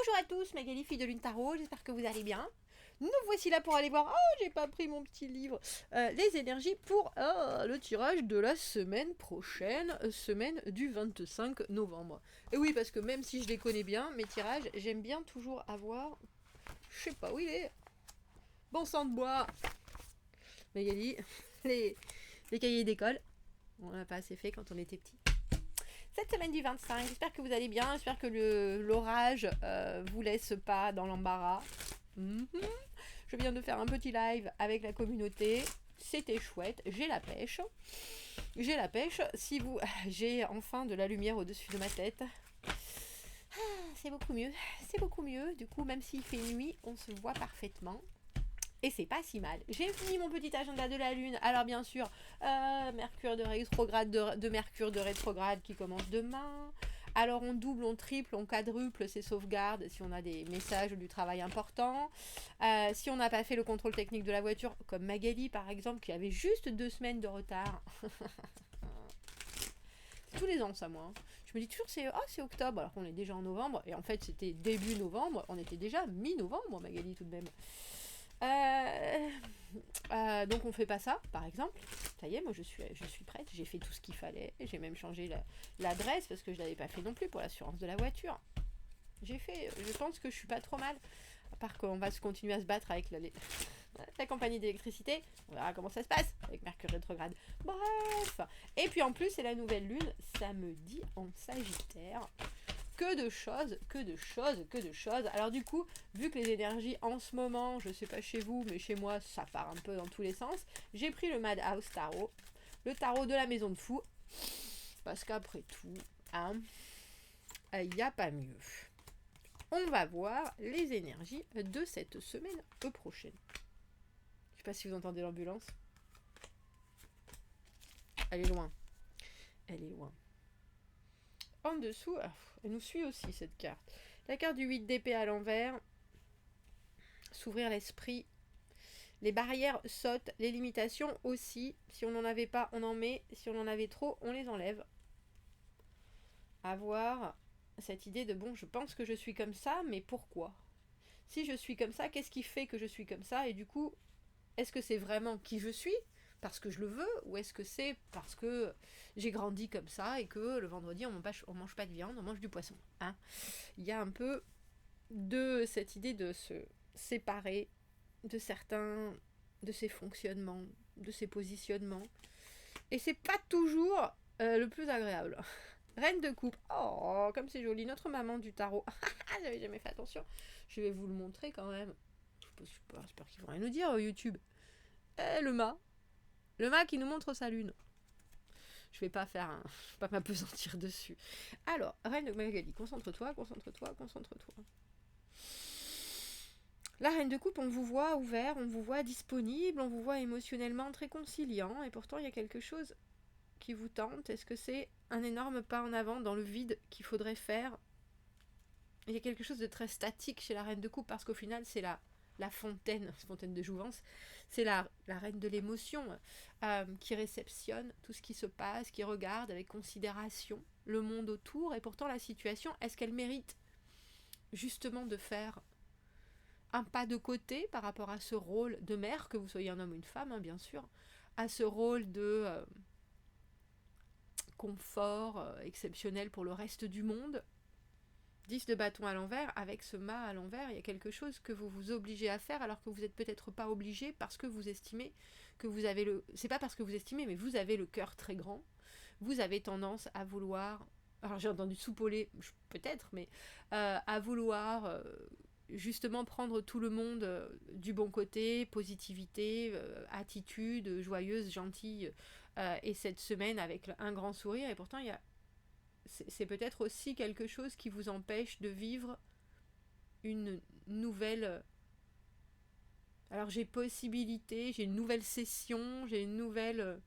Bonjour à tous, Magali, fille de Lune Tarot, j'espère que vous allez bien. Nous voici là pour aller voir, j'ai pas pris mon petit livre, les énergies pour le tirage de la semaine prochaine, semaine du 25 novembre. Et oui, parce que même si je les connais bien, mes tirages, j'aime bien toujours avoir, je sais pas où il est, bon sang de bois, Magali, les cahiers d'école, on l'a pas assez fait quand on était petit. Cette semaine du 25, j'espère que vous allez bien, j'espère que l'orage vous laisse pas dans l'embarras. Je viens de faire un petit live avec la communauté, c'était chouette, j'ai la pêche. Si vous... J'ai enfin de la lumière au-dessus de ma tête. C'est beaucoup mieux, du coup même s'il fait nuit, on se voit parfaitement. Et c'est pas si mal. J'ai fini mon petit agenda de la Lune. Alors bien sûr, Mercure de rétrograde, de Mercure de rétrograde qui commence demain. Alors on double, on triple, on quadruple ces sauvegardes si on a des messages ou du travail important. Si on n'a pas fait le contrôle technique de la voiture, comme Magali par exemple, qui avait juste 2 semaines de retard. Tous les ans ça moi. Je me dis toujours c'est octobre alors qu'on est déjà en novembre. Et en fait c'était début novembre, on était déjà mi-novembre Magali tout de même. Donc on fait pas ça, par exemple. Ça y est, moi je suis prête, j'ai fait tout ce qu'il fallait. J'ai même changé l'adresse parce que je l'avais pas fait non plus pour l'assurance de la voiture. Je pense que je suis pas trop mal. À part qu'on va se continuer à se battre avec la compagnie d'électricité. On verra comment ça se passe avec Mercure rétrograde. Bref. Et puis en plus, c'est la nouvelle lune, samedi en Sagittaire. Que de choses. Alors du coup, vu que les énergies en ce moment, je sais pas chez vous, mais chez moi, ça part un peu dans tous les sens, j'ai pris le Madhouse Tarot, le tarot de la maison de fou, parce qu'après tout, il n'y a pas mieux. On va voir les énergies de cette semaine prochaine. Je sais pas si vous entendez l'ambulance. Elle est loin. En dessous, elle nous suit aussi cette carte. La carte du 8 d'épée à l'envers. S'ouvrir l'esprit. Les barrières sautent, les limitations aussi. Si on n'en avait pas, on en met. Si on en avait trop, on les enlève. Avoir cette idée de bon, je pense que je suis comme ça, mais pourquoi ? Si je suis comme ça, qu'est-ce qui fait que je suis comme ça ? Et du coup, est-ce que c'est vraiment qui je suis ? Parce que je le veux, ou est-ce que c'est parce que j'ai grandi comme ça et que le vendredi on mange pas de viande, on mange du poisson. Il y a un peu de cette idée de se séparer de certains de ces fonctionnements, de ces positionnements. Et c'est pas toujours le plus agréable. Reine de coupe. Oh, comme c'est joli. Notre maman du tarot. J'avais jamais fait attention. Je vais vous le montrer quand même. J'espère qu'ils vont rien nous dire YouTube. Le mât. Le mât qui nous montre sa lune. Je vais pas pas m'apesantir dessus. Alors, Reine de Magali, concentre-toi. La Reine de coupe, on vous voit ouvert, on vous voit disponible, on vous voit émotionnellement très conciliant, et pourtant il y a quelque chose qui vous tente. Est-ce que c'est un énorme pas en avant dans le vide qu'il faudrait faire ? Il y a quelque chose de très statique chez la Reine de coupe, parce qu'au final c'est la fontaine de jouvence, c'est la reine de l'émotion qui réceptionne tout ce qui se passe, qui regarde avec considération le monde autour, et pourtant la situation, est-ce qu'elle mérite justement de faire un pas de côté par rapport à ce rôle de mère, que vous soyez un homme ou une femme, bien sûr, à ce rôle de confort exceptionnel pour le reste du monde. 10 de bâton à l'envers, avec ce mât à l'envers, il y a quelque chose que vous vous obligez à faire alors que vous n'êtes peut-être pas obligé parce que vous estimez que vous avez le... C'est pas parce que vous estimez, mais vous avez le cœur très grand. Vous avez tendance à vouloir... Alors j'ai entendu soupoler, peut-être, mais à vouloir... justement prendre tout le monde du bon côté, positivité, attitude joyeuse, gentille, et cette semaine avec un grand sourire, et pourtant c'est peut-être aussi quelque chose qui vous empêche de vivre une nouvelle... Alors j'ai possibilité, j'ai une nouvelle session, j'ai une nouvelle...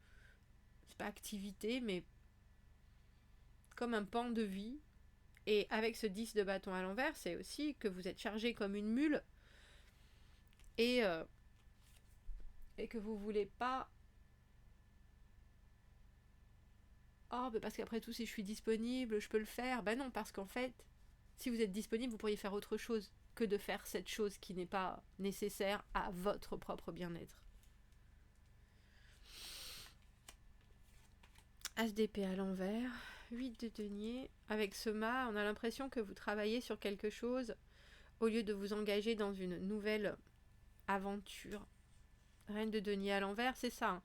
c'est pas activité, mais comme un pan de vie. Et avec ce 10 de bâton à l'envers, c'est aussi que vous êtes chargé comme une mule et que vous voulez pas... Oh, parce qu'après tout, si je suis disponible, je peux le faire. Ben non, parce qu'en fait, Si vous êtes disponible, vous pourriez faire autre chose que de faire cette chose qui n'est pas nécessaire à votre propre bien-être. As d'épée à l'envers, 8 de denier. Avec ce mât, on a l'impression que vous travaillez sur quelque chose au lieu de vous engager dans une nouvelle aventure. Reine de denier à l'envers, c'est ça.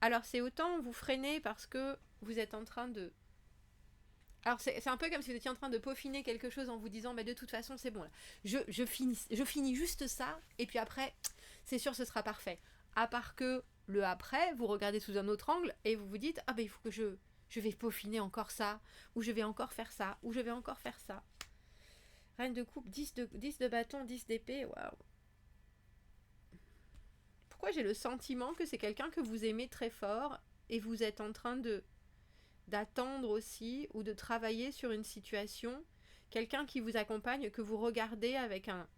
Alors c'est autant vous freinez parce que vous êtes en train de... Alors c'est un peu comme si vous étiez en train de peaufiner quelque chose en vous disant de toute façon c'est bon là. Je finis juste ça et puis après c'est sûr ce sera parfait. À part que le après, vous regardez sous un autre angle et vous vous dites il faut que je vais peaufiner encore ça, ou je vais encore faire ça, ou je vais encore faire ça. Reine de coupe, 10 de bâton, 10 d'épée, waouh. Pourquoi j'ai le sentiment que c'est quelqu'un que vous aimez très fort et vous êtes en train d'attendre aussi ou de travailler sur une situation, quelqu'un qui vous accompagne, que vous regardez avec un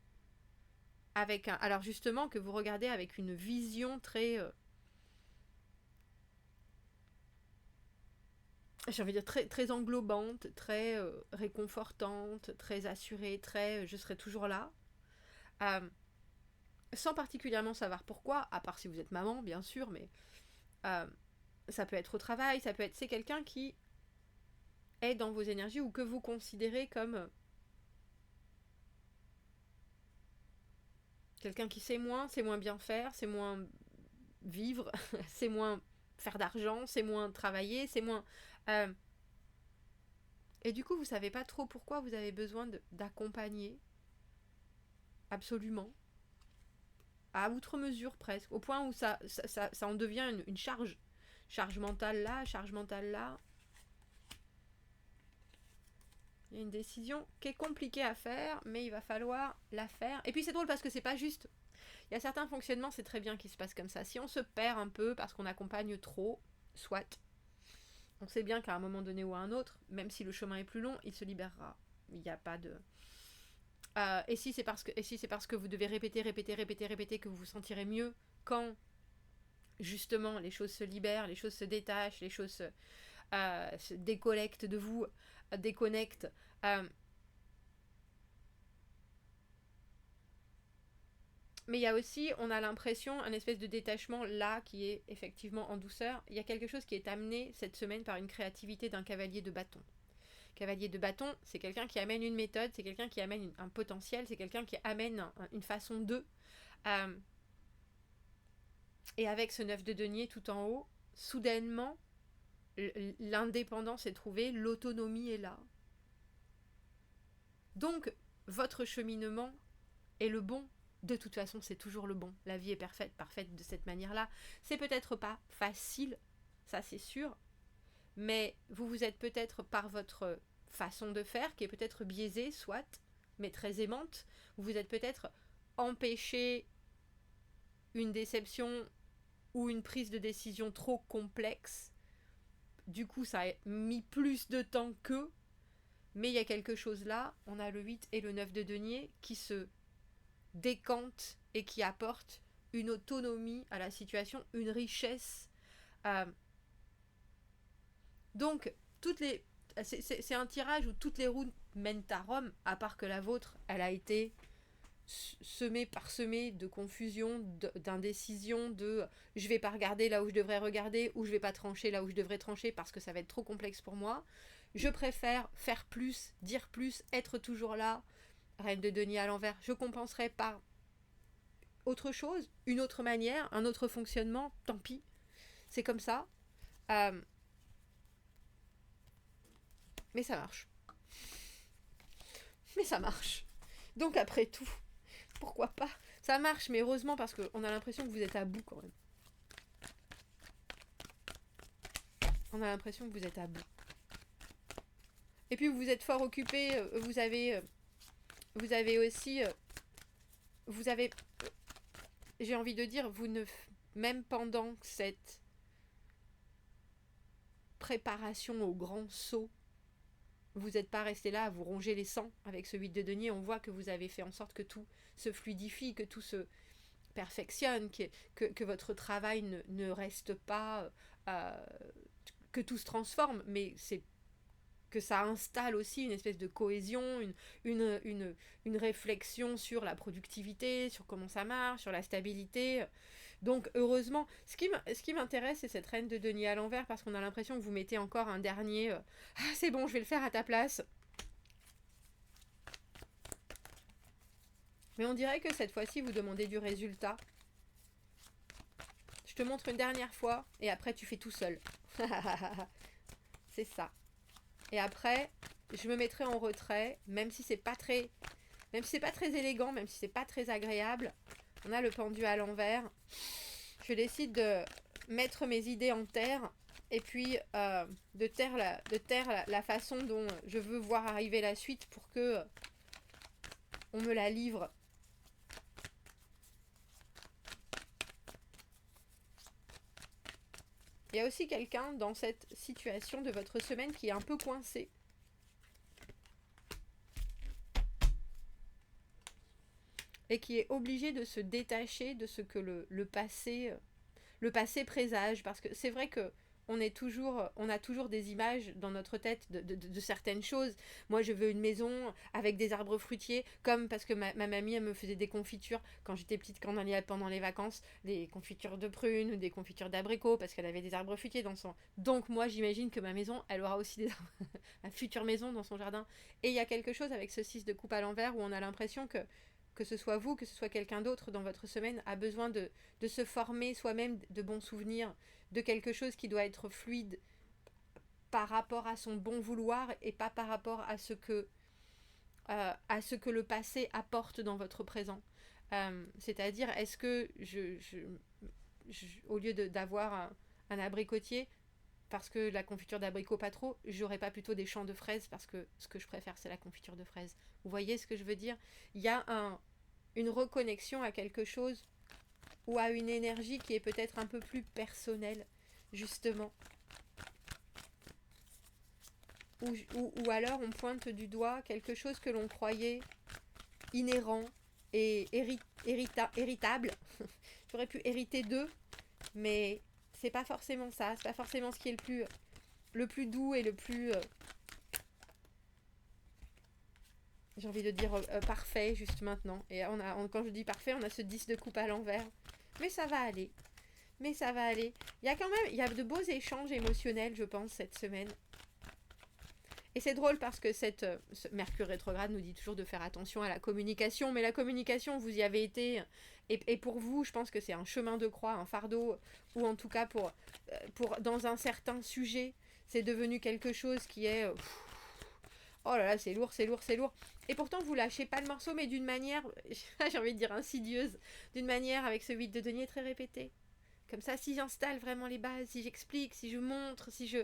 alors justement que vous regardez avec une vision très j'ai envie de dire très englobante, très réconfortante, très assurée, très je serai toujours là. Sans particulièrement savoir pourquoi, à part si vous êtes maman, bien sûr, mais ça peut être au travail, ça peut être... C'est quelqu'un qui est dans vos énergies ou que vous considérez comme quelqu'un qui sait moins bien faire, c'est moins vivre, c'est moins faire d'argent, c'est moins travailler, c'est moins... Et du coup, vous savez pas trop pourquoi vous avez besoin d'accompagner, absolument, à outre mesure presque, au point où ça en devient une charge. Charge mentale là, charge mentale là. Il y a une décision qui est compliquée à faire, mais il va falloir la faire. Et puis c'est drôle parce que c'est pas juste. Il y a certains fonctionnements, c'est très bien qu'il se passe comme ça. Si on se perd un peu parce qu'on accompagne trop, soit, on sait bien qu'à un moment donné ou à un autre, même si le chemin est plus long, il se libérera. Il n'y a pas de... et si c'est parce que vous devez répéter que vous vous sentirez mieux quand justement les choses se libèrent, les choses se détachent, les choses se décollectent de vous, déconnectent. Mais il y a aussi, on a l'impression, un espèce de détachement là qui est effectivement en douceur. Il y a quelque chose qui est amené cette semaine par une créativité d'un cavalier de bâton. Cavalier de bâton, c'est quelqu'un qui amène une méthode, c'est quelqu'un qui amène un potentiel, c'est quelqu'un qui amène une façon de. Et avec ce 9 de denier tout en haut, soudainement, l'indépendance est trouvée, l'autonomie est là. Donc, votre cheminement est le bon. De toute façon, c'est toujours le bon. La vie est parfaite de cette manière-là. C'est peut-être pas facile, ça c'est sûr, mais vous vous êtes peut-être par votre façon de faire, qui est peut-être biaisée, soit, mais très aimante, vous vous êtes peut-être empêché une déception ou une prise de décision trop complexe. Du coup, ça a mis plus de temps qu'eux, mais il y a quelque chose là, on a le 8 et le 9 de denier qui se décante et qui apporte une autonomie à la situation, une richesse. Donc, c'est un tirage où toutes les routes mènent à Rome, à part que la vôtre, elle a été parsemée de confusion, d'indécision, de je vais pas regarder là où je devrais regarder, ou je vais pas trancher là où je devrais trancher parce que ça va être trop complexe pour moi. Je préfère faire plus, dire plus, être toujours là. Reine de denier à l'envers, je compenserai par autre chose, une autre manière, un autre fonctionnement, tant pis. C'est comme ça. Mais ça marche. Mais ça marche. Donc après tout, pourquoi pas? Ça marche, mais heureusement parce qu'on a l'impression que vous êtes à bout quand même. On a l'impression que vous êtes à bout. Et puis vous êtes fort occupé, vous avez aussi... j'ai envie de dire, même pendant cette préparation au grand saut, vous n'êtes pas resté là à vous ronger les sangs avec ce 8 de denier. On voit que vous avez fait en sorte que tout se fluidifie, que tout se perfectionne, que votre travail ne reste pas... que tout se transforme, mais c'est que ça installe aussi une espèce de cohésion, une réflexion sur la productivité, sur comment ça marche, sur la stabilité. Donc heureusement, ce qui m'intéresse, c'est cette reine de denier à l'envers, parce qu'on a l'impression que vous mettez encore un dernier ah c'est bon, je vais le faire à ta place. Mais on dirait que cette fois-ci, vous demandez du résultat. Je te montre une dernière fois, et après tu fais tout seul. C'est ça. Et après, je me mettrai en retrait, même si c'est pas très élégant, même si c'est pas très agréable. On a le pendu à l'envers. Je décide de mettre mes idées en terre et puis de taire la façon dont je veux voir arriver la suite pour que on me la livre. Il y a aussi quelqu'un dans cette situation de votre semaine qui est un peu coincé. Et qui est obligé de se détacher de ce que le passé présage. Parce que c'est vrai que on a toujours des images dans notre tête de certaines choses. Moi, je veux une maison avec des arbres fruitiers, comme parce que ma mamie, elle me faisait des confitures quand j'étais petite, quand on allait pendant les vacances, des confitures de prunes, des confitures d'abricots, parce qu'elle avait des arbres fruitiers dans son... Donc moi, j'imagine que ma maison, elle aura aussi une future maison dans son jardin. Et il y a quelque chose avec ce 6 de coupe à l'envers où on a l'impression que ce soit vous, que ce soit quelqu'un d'autre dans votre semaine, a besoin de se former soi-même de bons souvenirs, de quelque chose qui doit être fluide par rapport à son bon vouloir et pas par rapport à ce que le passé apporte dans votre présent. C'est-à-dire, est-ce que au lieu d'avoir un abricotier, parce que la confiture d'abricot pas trop, j'aurais pas plutôt des champs de fraises, parce que ce que je préfère, c'est la confiture de fraises. Vous voyez ce que je veux dire? Il y a une reconnexion à quelque chose ou à une énergie qui est peut-être un peu plus personnelle, justement. Ou alors on pointe du doigt quelque chose que l'on croyait inhérent et héritable. J'aurais pu hériter d'eux, mais c'est pas forcément ça. C'est pas forcément ce qui est le plus doux et le plus... j'ai envie de dire parfait juste maintenant. Et quand je dis parfait, on a ce 10 de coupe à l'envers. Mais ça va aller. Il y a de beaux échanges émotionnels, je pense, cette semaine. Et c'est drôle parce que ce Mercure rétrograde nous dit toujours de faire attention à la communication. Mais la communication, vous y avez été. Et pour vous, je pense que c'est un chemin de croix, un fardeau. Ou en tout cas, pour dans un certain sujet, c'est devenu quelque chose qui est... oh là là, c'est lourd. Et pourtant, vous lâchez pas le morceau, mais d'une manière, j'ai envie de dire insidieuse, d'une manière avec ce 8 de denier très répété. Comme ça, si j'installe vraiment les bases, si j'explique, si je montre, si je...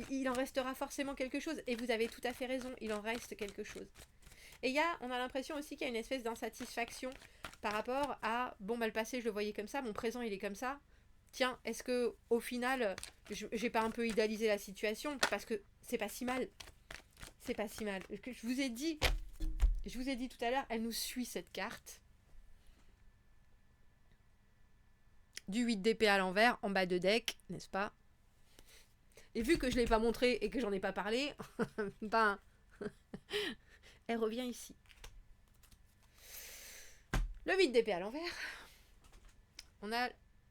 il en restera forcément quelque chose. Et vous avez tout à fait raison, il en reste quelque chose. Et on a l'impression aussi qu'il y a une espèce d'insatisfaction par rapport à, bon, bah le passé, je le voyais comme ça, mon présent, il est comme ça. Tiens, est-ce que au final, j'ai pas un peu idéalisé la situation? Parce que c'est pas si mal. C'est pas si mal. Je vous ai dit tout à l'heure, elle nous suit cette carte. Du 8 d'épée à l'envers, en bas de deck, n'est-ce pas? Et vu que je ne l'ai pas montré et que j'en ai pas parlé, ben, elle revient ici. Le 8 d'épée à l'envers.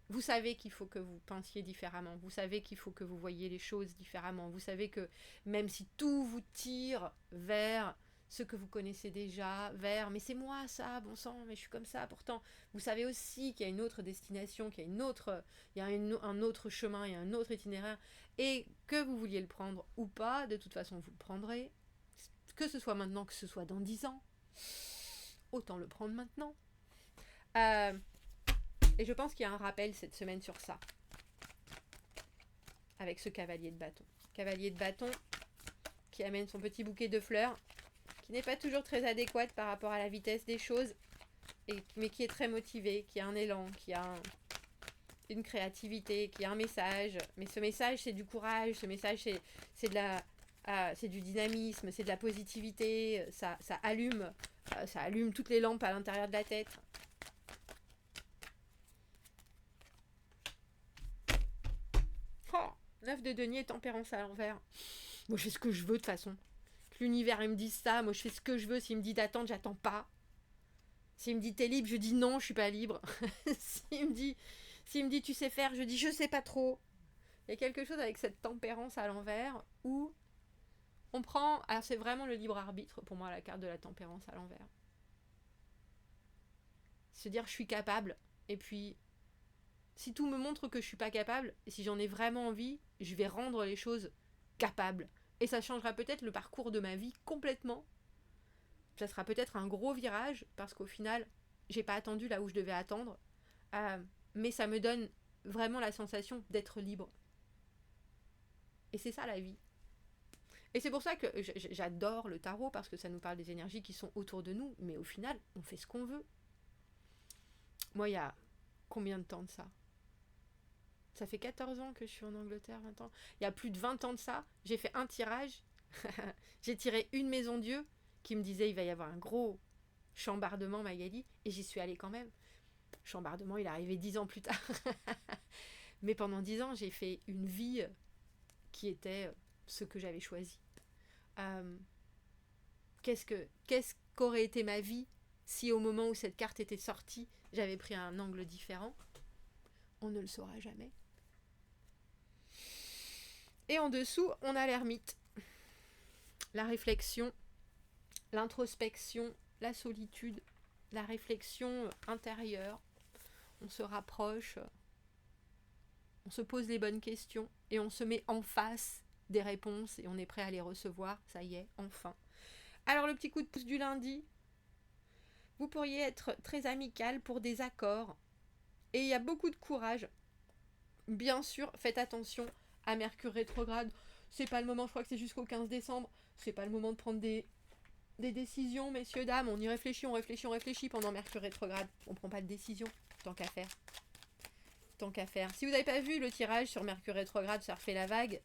Vous savez qu'il faut que vous pensiez différemment. Vous savez qu'il faut que vous voyiez les choses différemment. Vous savez que même si tout vous tire vers ce que vous connaissez déjà, mais c'est moi ça, bon sang, mais je suis comme ça. Pourtant, vous savez aussi qu'il y a une autre destination, qu'il y a un autre chemin, il y a un autre itinéraire. Et que vous vouliez le prendre ou pas, de toute façon, vous le prendrez. Que ce soit maintenant, que ce soit dans 10 ans. Autant le prendre maintenant. Et je pense qu'il y a un rappel cette semaine sur ça. Avec ce cavalier de bâton. Cavalier de bâton qui amène son petit bouquet de fleurs, qui n'est pas toujours très adéquate par rapport à la vitesse des choses, mais qui est très motivé, qui a un élan, qui a une créativité, qui a un message. Mais ce message, c'est du courage, ce message, c'est du dynamisme, c'est de la positivité, ça allume toutes les lampes à l'intérieur de la tête. 9 de denier, tempérance à l'envers. Moi, je fais ce que je veux de toute façon. Que l'univers, il me dise ça. Moi, je fais ce que je veux. S'il me dit d'attendre, j'attends pas. S'il me dit t'es libre, je dis non, je suis pas libre. s'il me dit tu sais faire, je dis je sais pas trop. Il y a quelque chose avec cette tempérance à l'envers où on prend... Alors, c'est vraiment le libre arbitre pour moi, la carte de la tempérance à l'envers. Se dire je suis capable. Et puis, si tout me montre que je suis pas capable, et si j'en ai vraiment envie, je vais rendre les choses capables. Et ça changera peut-être le parcours de ma vie complètement. Ça sera peut-être un gros virage, parce qu'au final, j'ai pas attendu là où je devais attendre. Mais ça me donne vraiment la sensation d'être libre. Et c'est ça la vie. Et c'est pour ça que j'adore le tarot, parce que ça nous parle des énergies qui sont autour de nous, mais au final, on fait ce qu'on veut. Moi, il y a combien de temps de ça ? Ça fait 14 ans que je suis en Angleterre, 20 ans. Il y a plus de 20 ans de ça, j'ai fait un tirage. J'ai tiré une maison Dieu qui me disait il va y avoir un gros chambardement, Magali, et j'y suis allée quand même. Chambardement, il est arrivé 10 ans plus tard. Mais pendant 10 ans, j'ai fait une vie qui était ce que j'avais choisi. Qu'est-ce qu'aurait été ma vie si au moment où cette carte était sortie, j'avais pris un angle différent ? On ne le saura jamais. Et en dessous, on a l'ermite. La réflexion, l'introspection, la solitude, la réflexion intérieure. On se rapproche, on se pose les bonnes questions et on se met en face des réponses et on est prêt à les recevoir. Ça y est, enfin. Alors le petit coup de pouce du lundi, vous pourriez être très amical pour des accords et il y a beaucoup de courage. Bien sûr, faites attention à Mercure rétrograde. C'est pas le moment, je crois que c'est jusqu'au 15 décembre. C'est pas le moment de prendre des décisions, messieurs, dames. On y réfléchit, on réfléchit pendant Mercure rétrograde. On prend pas de décision, tant qu'à faire. Si vous n'avez pas vu le tirage sur Mercure rétrograde, surfer la vague,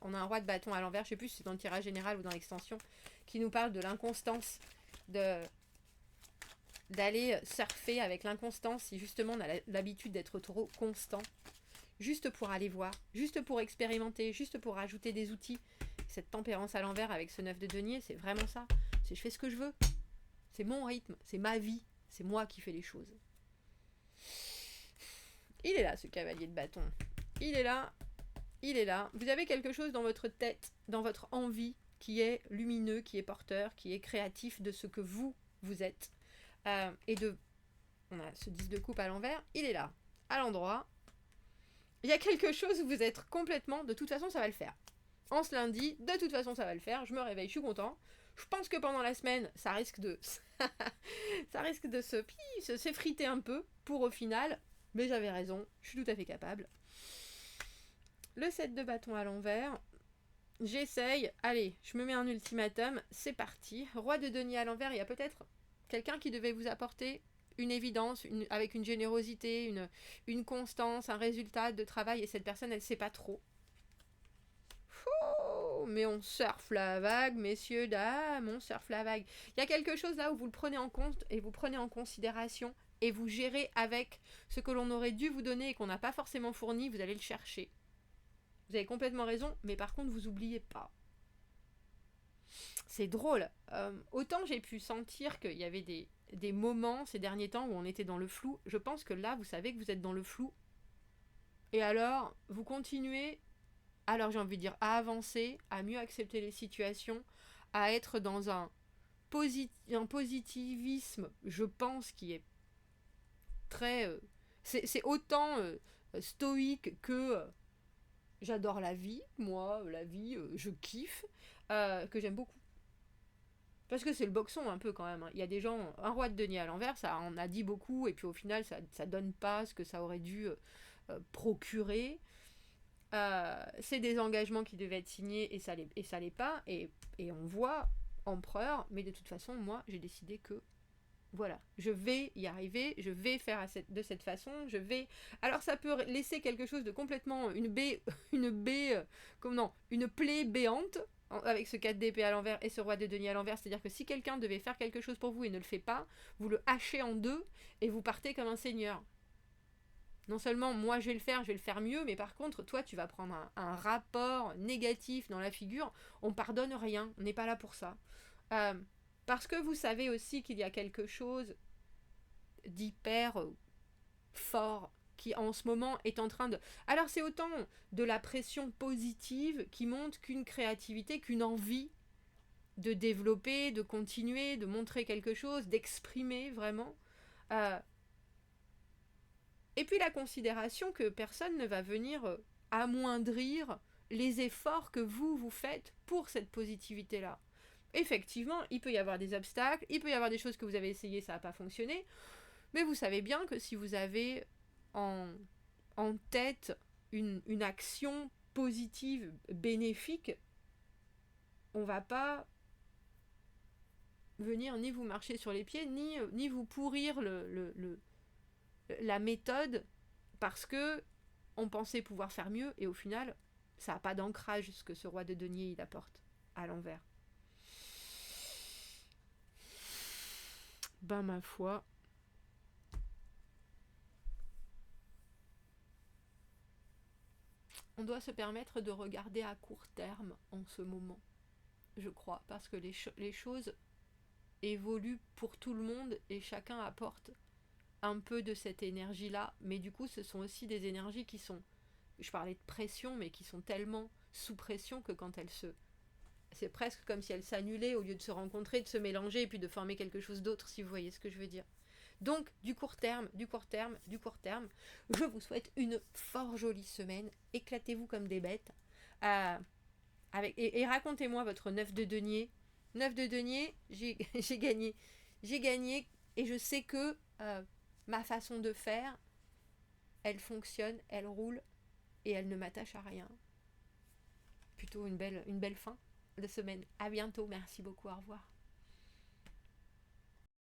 on a un roi de bâton à l'envers, je sais plus si c'est dans le tirage général ou dans l'extension, qui nous parle de l'inconstance, d'aller surfer avec l'inconstance, si justement on a l'habitude d'être trop constant, juste pour aller voir, juste pour expérimenter, juste pour rajouter des outils. Cette tempérance à l'envers avec ce 9 de denier, c'est vraiment ça. C'est je fais ce que je veux. C'est mon rythme, c'est ma vie, c'est moi qui fais les choses. Il est là, ce cavalier de bâton. Il est là. Vous avez quelque chose dans votre tête, dans votre envie, qui est lumineux, qui est porteur, qui est créatif de ce que vous êtes. On a ce 10 de coupe à l'envers. Il est là, à l'endroit. Il y a quelque chose où vous êtes complètement... De toute façon, ça va le faire. En ce lundi, de toute façon, ça va le faire. Je me réveille, je suis content. Je pense que pendant la semaine, ça risque de... ça risque de s'effriter un peu pour au final... Mais j'avais raison, je suis tout à fait capable. Le 7 de bâton à l'envers. J'essaye. Allez, je me mets un ultimatum. C'est parti. Roi de denier à l'envers. Il y a peut-être quelqu'un qui devait vous apporter une évidence, avec une générosité, une constance, un résultat de travail. Et cette personne, elle ne sait pas trop. Mais on surfe la vague, messieurs, dames. On surfe la vague. Il y a quelque chose là où vous le prenez en compte et vous prenez en considération. Et vous gérez avec ce que l'on aurait dû vous donner et qu'on n'a pas forcément fourni, vous allez le chercher. Vous avez complètement raison, mais par contre, vous n'oubliez pas. C'est drôle. Autant j'ai pu sentir qu'il y avait des moments ces derniers temps où on était dans le flou. Je pense que là, vous savez que vous êtes dans le flou. Et alors, vous continuez, alors j'ai envie de dire, à avancer, à mieux accepter les situations, à être dans un positivisme, je pense, qui est très... c'est autant stoïque que j'adore la vie, moi, la vie, je kiffe, que j'aime beaucoup. Parce que c'est le boxon un peu quand même. Il y a des gens, un roi de denier à l'envers, ça en a dit beaucoup, et puis au final, ça donne pas ce que ça aurait dû procurer. C'est des engagements qui devaient être signés, et ça l'est pas, et on voit empereur, mais de toute façon, moi, j'ai décidé que voilà, je vais y arriver, je vais faire de cette façon, Alors ça peut laisser quelque chose de complètement... une plaie béante, avec ce 4 d'épée à l'envers et ce roi de denier à l'envers, c'est-à-dire que si quelqu'un devait faire quelque chose pour vous et ne le fait pas, vous le hachez en deux et vous partez comme un seigneur. non seulement moi je vais le faire mieux, mais par contre, toi tu vas prendre un rapport négatif dans la figure, on pardonne rien, on n'est pas là pour ça. Euh, Parce que vous savez aussi qu'il y a quelque chose d'hyper fort qui en ce moment est en train de... Alors c'est autant de la pression positive qui montre qu'une créativité, qu'une envie de développer, de continuer, de montrer quelque chose, d'exprimer vraiment. Euh, et puis la considération que personne ne va venir amoindrir les efforts que vous faites pour cette positivité-là. Effectivement, il peut y avoir des obstacles, il peut y avoir des choses que vous avez essayées, ça n'a pas fonctionné, mais vous savez bien que si vous avez en tête une action positive, bénéfique, on va pas venir ni vous marcher sur les pieds, ni vous pourrir la méthode parce que on pensait pouvoir faire mieux et au final, ça n'a pas d'ancrage ce que ce roi de denier il apporte à l'envers. Ben ma foi, on doit se permettre de regarder à court terme en ce moment, je crois, parce que les choses évoluent pour tout le monde et chacun apporte un peu de cette énergie-là, mais du coup ce sont aussi des énergies qui sont, je parlais de pression, mais qui sont tellement sous pression que quand elles se... C'est presque comme si elles s'annulaient au lieu de se rencontrer, de se mélanger et puis de former quelque chose d'autre, si vous voyez ce que je veux dire. Donc, du court terme, je vous souhaite une fort jolie semaine. Éclatez-vous comme des bêtes. Et racontez-moi votre 9 de denier. 9 de denier, j'ai gagné. J'ai gagné et je sais que ma façon de faire, elle fonctionne, elle roule et elle ne m'attache à rien. Plutôt une belle fin de semaine. À bientôt, merci beaucoup, au revoir.